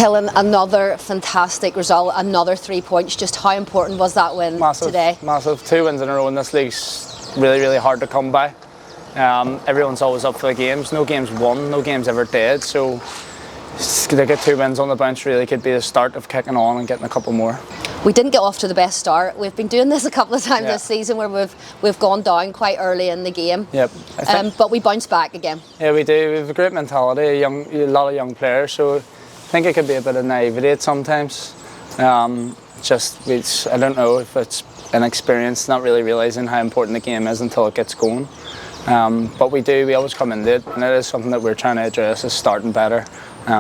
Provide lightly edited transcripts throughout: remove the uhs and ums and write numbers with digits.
Cillin, another fantastic result, another 3 points. Just how important was that win today? Massive. 2 wins in a row in this league's really hard to come by. Everyone's always up for the games. No game's won, no game's ever dead. So to get 2 wins on the bounce really could be the start of kicking on and getting a couple more. We didn't get off to the best start. We've been doing this a couple of times this season where we've gone down quite early in the game. Yep. But we bounced back again. Yeah, we do. We have a great mentality, a lot of young players. So I think it could be a bit of naivety at sometimes. I don't know if it's an experience, not really realising how important the game is until it gets going. But we always come into it, and it is something that we're trying to address, is starting better,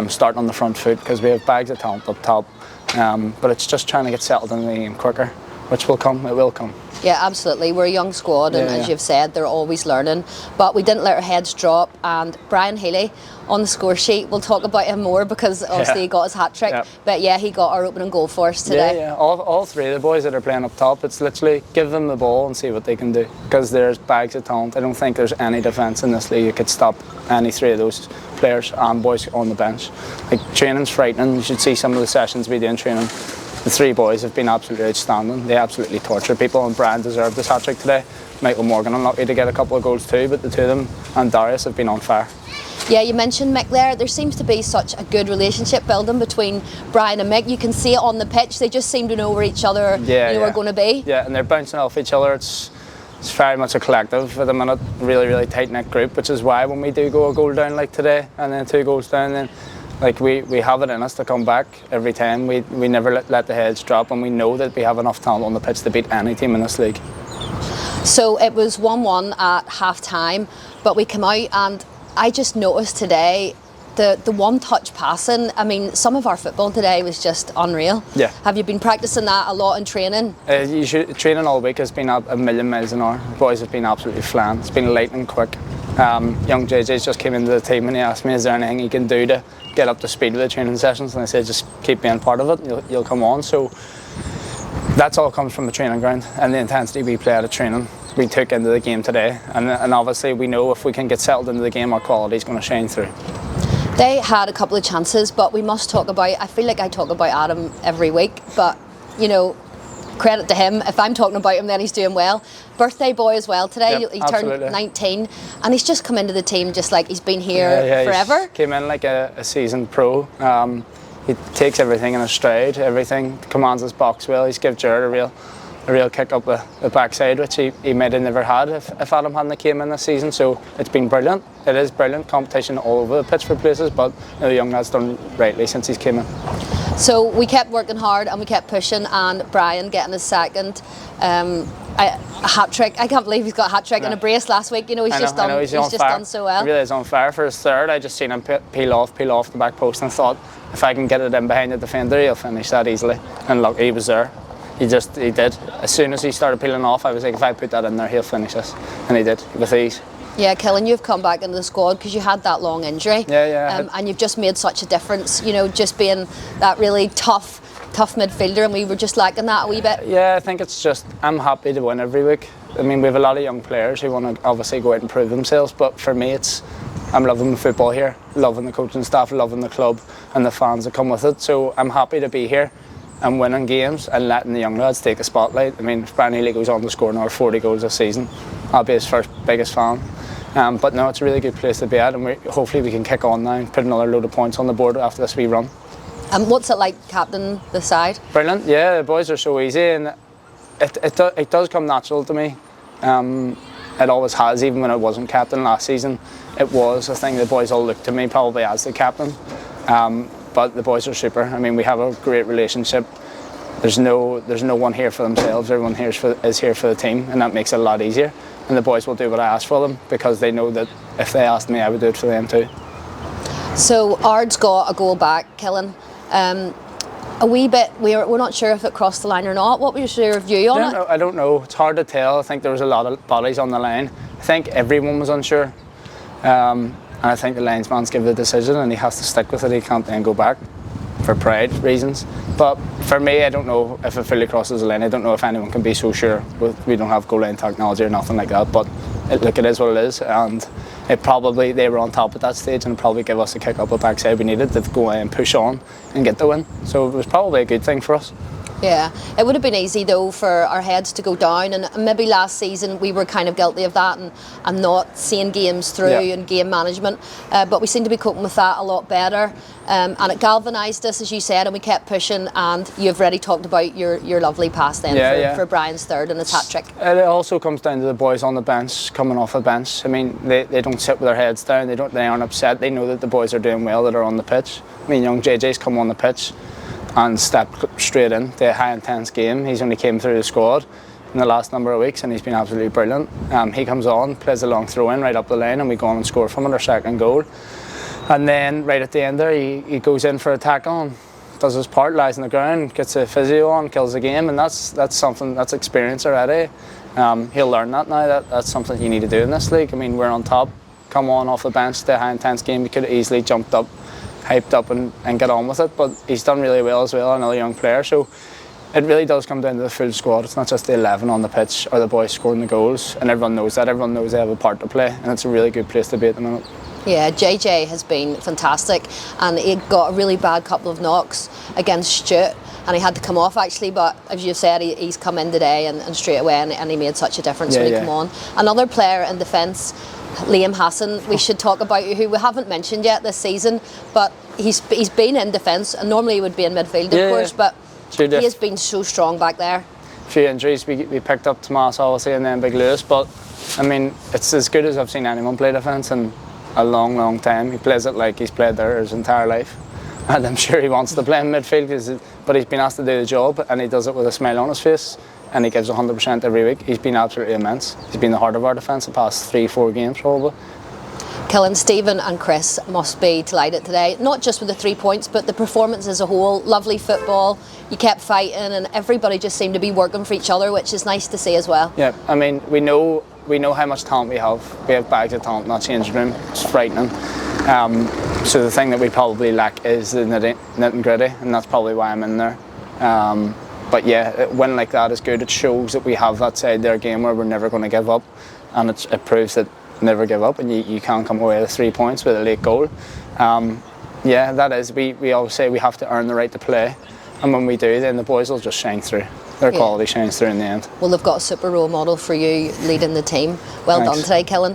starting on the front foot, because we have bags of talent up top. But it's just trying to get settled in the game quicker, which will come, it will come. Yeah, absolutely. We're a young squad, and as you've said, they're always learning. But we didn't let our heads drop, and Brian Healy on the score sheet, we'll talk about him more because obviously he got his hat-trick. Yep. But yeah, he got our opening goal for us today. Yeah. All 3 of the boys that are playing up top, it's literally give them the ball and see what they can do, because there's bags of talent. I don't think there's any defence in this league that could stop any 3 of those players and boys on the bench. Like, training's frightening. You should see some of the sessions we do in training. The 3 boys have been absolutely outstanding. They absolutely torture people, and Brian deserved his hat-trick today. Michael Morgan unlucky to get a couple of goals too, but the 2 of them and Darius have been on fire. Yeah, you mentioned Mick there. There seems to be such a good relationship building between Brian and Mick. You can see it on the pitch. They just seem to know where each other are going to be. Yeah, and they're bouncing off each other. It's very much a collective at the minute. Really tight-knit group, which is why when we do go a goal down like today and then 2 goals down, then we have it in us to come back every time. We never let the heads drop, and we know that we have enough talent on the pitch to beat any team in this league. So it was 1-1 at half-time, but we come out, and I just noticed today the one-touch passing. I mean, some of our football today was just unreal. Yeah. Have you been practicing that a lot in training? Training all week has been at a million miles an hour. The boys have been absolutely flying. It's been lightning quick. Young JJ's just came into the team and he asked me, is there anything he can do to get up to speed with the training sessions? And I said, just keep being part of it, you'll come on. So that's all comes from the training ground and the intensity we play out of training we took into the game today. And obviously we know if we can get settled into the game, our quality is going to shine through. They had a couple of chances, but we must talk about, I feel like I talk about Adam every week, but you know, credit to him. If I'm talking about him, then he's doing well. Birthday boy as well today. He turned 19 and he's just come into the team just like he's been here forever. He came in like a seasoned pro. He takes everything in a stride, everything, commands his box well. He's given Jared a real kick up the backside, which he might have never had if Adam hadn't came in this season. So it's been brilliant. It is brilliant competition all over the pitch for places, but you know, the young lad's done rightly since he's came in. So we kept working hard and we kept pushing, and Brian getting his second a hat-trick. I can't believe he's got a hat-trick and a brace last week. You know, he's just done so well. He really is on fire for his third. I just seen him peel off the back post and thought, if I can get it in behind the defender, he'll finish that easily. And look, he was there. He did. As soon as he started peeling off, I was like, if I put that in there, he'll finish this. And he did, with ease. Yeah, Cillin, you've come back into the squad because you had that long injury. And you've just made such a difference, you know, just being that really tough midfielder, and we were just lacking that a wee bit. Yeah, I think it's just, I'm happy to win every week. I mean, we have a lot of young players who want to obviously go out and prove themselves, but for me, I'm loving the football here, loving the coaching staff, loving the club and the fans that come with it. So I'm happy to be here and winning games and letting the young lads take a spotlight. I mean, if Brian Healy goes on to score another 40 goals this season, I'll be his first biggest fan. But no, it's a really good place to be at, and hopefully we can kick on now and put another load of points on the board after this wee run. And what's it like captain the side? Brilliant, yeah, the boys are so easy, and it does come natural to me. It always has, even when I wasn't captain last season. It was a thing the boys all looked to me probably as the captain. But the boys are super. I mean, we have a great relationship. There's no one here for themselves. Everyone here is here for the team, and that makes it a lot easier. And the boys will do what I ask for them because they know that if they asked me, I would do it for them too. So Ard's got a goal back, Cillin. A wee bit, we're not sure if it crossed the line or not. What was your view on it? I don't know. It's hard to tell. I think there was a lot of bodies on the line. I think everyone was unsure. And I think the linesman's given the decision and he has to stick with it. He can't then go back for pride reasons. But for me, I don't know if it fully crosses the line. I don't know if anyone can be so sure. We don't have goal line technology or nothing like that. But look, it is what it is, and they were on top at that stage, and it'd probably give us a kick up the backside we needed to go and push on and get the win. So it was probably a good thing for us. Yeah, it would have been easy though for our heads to go down, and maybe last season we were kind of guilty of that and not seeing games through and game management, but we seem to be coping with that a lot better, and it galvanised us, as you said, and we kept pushing. And you've already talked about your lovely pass then for Brian's third and his hat trick. It also comes down to the boys on the bench, coming off the bench. I mean, they don't sit with their heads down, they aren't upset, they know that the boys are doing well that are on the pitch. I mean, young JJ's come on the pitch and stepped straight in to a high intense game. He's only came through the squad in the last number of weeks, and he's been absolutely brilliant. He comes on, plays a long throw in right up the line, and we go on and score from it, our second goal. And then right at the end there, he goes in for a tackle, does his part, lies on the ground, gets a physio on, kills the game, and that's something, that's experience already. He'll learn that now. That's something you need to do in this league. I mean, we're on top, come on off the bench to a high intense game. We could have easily jumped up, hyped up and get on with it, but he's done really well as well, another young player. So it really does come down to the full squad. It's not just the 11 on the pitch or the boys scoring the goals, and everyone knows that. Everyone knows they have a part to play, and it's a really good place to be at the minute. Yeah, JJ has been fantastic, and he got a really bad couple of knocks against Stuart, and he had to come off actually, but as you said, he's come in today and straight away, and he made such a difference when he came on. Another player in defence, Liam Hassan, we should talk about, who we haven't mentioned yet this season, but he's been in defence, and normally he would be in midfield, of course, but he has been so strong back there. A few injuries, we picked up Tomas obviously, and then Big Lewis, but I mean, it's as good as I've seen anyone play defence in a long time. He plays it like he's played there his entire life, and I'm sure he wants to play in midfield, but he's been asked to do the job, and he does it with a smile on his face, and he gives 100% every week. He's been absolutely immense. He's been the heart of our defence the past 3-4 games probably. Cillin, Stephen and Chris must be delighted today, not just with the 3 points, but the performance as a whole. Lovely football, you kept fighting, and everybody just seemed to be working for each other, which is nice to see as well. Yeah, I mean, we know how much talent we have. We have bags of talent in that changing room. It's frightening. So the thing that we probably lack is the nit and gritty, and that's probably why I'm in there. But yeah, a win like that is good. It shows that we have that side there game where we're never going to give up, and it proves that never give up, and you can't come away with 3 points with a late goal. Yeah, that is. We always say we have to earn the right to play, and when we do, then the boys will just shine through. Their quality shines through in the end. Well, they've got a super role model for you leading the team. Well done today, Cillin.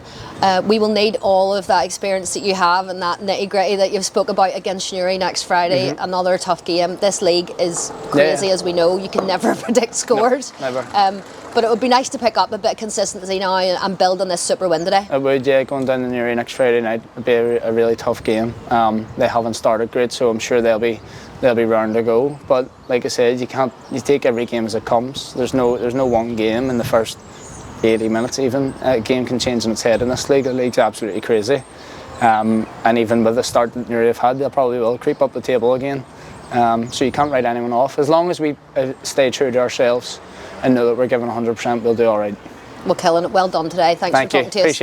We will need all of that experience that you have and that nitty-gritty that you've spoke about against Newry next Friday. Another tough game. This league is crazy, as we know. You can never predict scores. No, never. But it would be nice to pick up a bit of consistency now and build on this super win today. It would, yeah. Going down to Newry next Friday night would be a really tough game. They haven't started great, so I'm sure they'll be round to go. But like I said, you take every game as it comes. There's no one game in the first 80 minutes even. A game can change on its head in this league. The league's absolutely crazy. And even with the start that Newry have had, they probably will creep up the table again. So you can't write anyone off. As long as we stay true to ourselves and know that we're giving 100%, we'll do all right. Well, Cillin, well done today. Thanks for talking to us. Appreciate it.